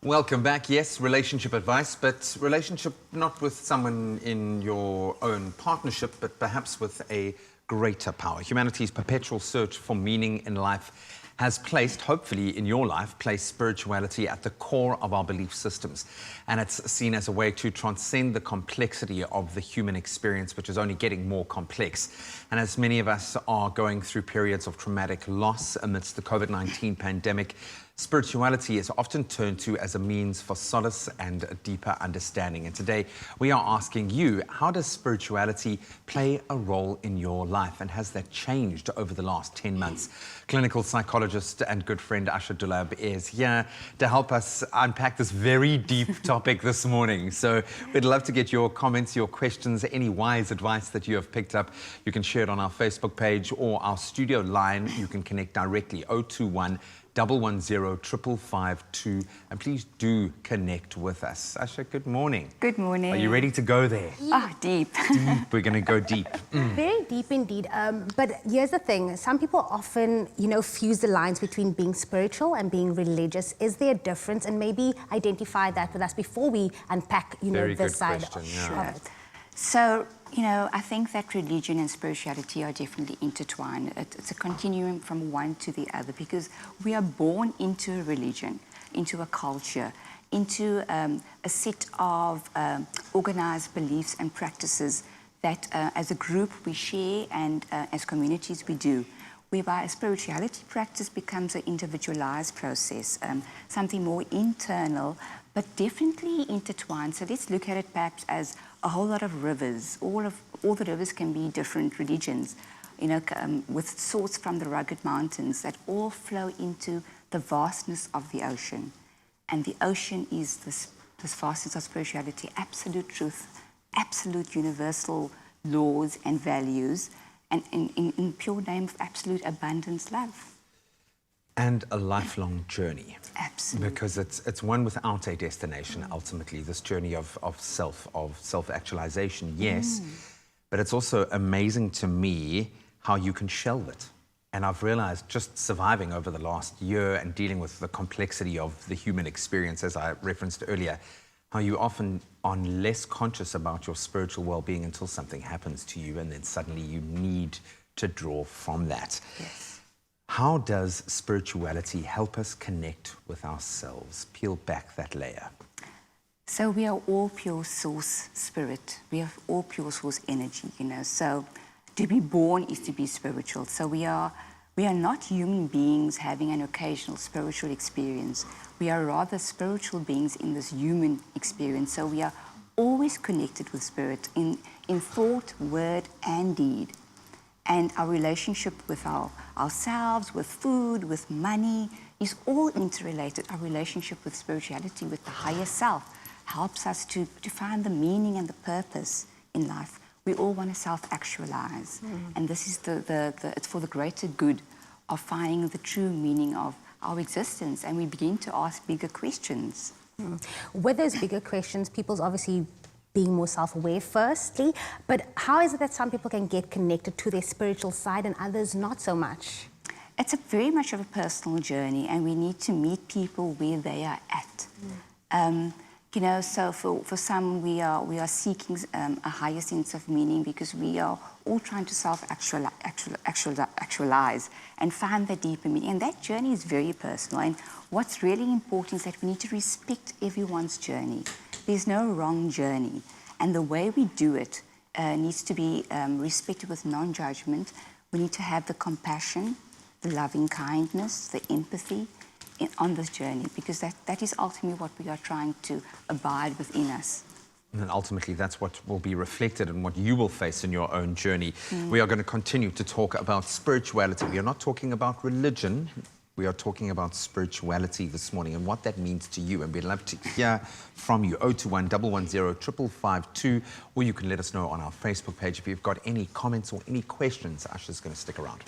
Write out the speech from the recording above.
Welcome back. Yes, relationship advice, but relationship not with someone in your own partnership, but perhaps with a greater power. Humanity's perpetual search for meaning in life has placed, hopefully in your life, placed spirituality at the core of our belief systems. And it's seen as a way to transcend the complexity of the human experience, which is only getting more complex. And as many of us are going through periods of traumatic loss amidst the COVID-19 pandemic, spirituality is often turned to as a means for solace and a deeper understanding. And today we are asking you, how does spirituality play a role in your life? And has that changed over the last 10 months? Clinical psychologist and good friend Asha Dullabh is here to help us unpack this very deep topic this morning. So we'd love to get your comments, your questions, any wise advice that you have picked up. You can share it on our Facebook page or our studio line. You can connect directly 021 110 552, and please do connect with us. Asha, good morning. Good morning. Are you ready to go there? Ah, deep. We're going to go deep. Very deep indeed. But here's the thing. Some people often, fuse the lines between being spiritual and being religious. Is there a difference? And maybe identify that with us before we unpack, this side of it. So, I think that religion and spirituality are definitely intertwined. It's a continuum from one to the other because we are born into a religion, into a culture, into a set of organized beliefs and practices that as a group we share and as communities we do, whereby a spirituality practice becomes an individualized process, something more internal, but definitely intertwined. So let's look at it perhaps as a whole lot of rivers. All the rivers can be different religions, with source from the rugged mountains that all flow into the vastness of the ocean. And the ocean is this vastness of spirituality, absolute truth, absolute universal laws and values, and in pure name of absolute abundance, love. And a lifelong journey. Absolutely. Because it's one without a destination, ultimately, this journey of self-actualization, yes. But it's also amazing to me how you can shelve it. And I've realized just surviving over the last year and dealing with the complexity of the human experience, as I referenced earlier, how you often are less conscious about your spiritual well-being until something happens to you, and then suddenly you need to draw from that. Yes. How does spirituality help us connect with ourselves? Peel back that layer. So we are all pure source spirit. We are all pure source energy, So to be born is to be spiritual. So we are not human beings having an occasional spiritual experience. We are rather spiritual beings in this human experience. So we are always connected with spirit in thought, word, and deed. And our relationship with ourselves, with food, with money, is all interrelated. Our relationship with spirituality, with the higher self, helps us to find the meaning and the purpose in life. We all want to self-actualize. And this is it's for the greater good of finding the true meaning of our existence. And we begin to ask bigger questions. With those bigger questions, people's obviously being more self-aware firstly, but how is it that some people can get connected to their spiritual side and others not so much? It's very much of a personal journey, and we need to meet people where they are at. So for some we are seeking a higher sense of meaning because we are all trying to self-actualize and find the deeper meaning. And that journey is very personal. And what's really important is that we need to respect everyone's journey. There's no wrong journey. And the way we do it needs to be respected with non-judgment. We need to have the compassion, the loving kindness, the empathy on this journey, because that is ultimately what we are trying to abide within us. And ultimately, that's what will be reflected in what you will face in your own journey. We are going to continue to talk about spirituality. We are not talking about religion. We are talking about spirituality this morning and what that means to you. And we'd love to hear from you. 021 110 552, or you can let us know on our Facebook page if you've got any comments or any questions. Asha's going to stick around.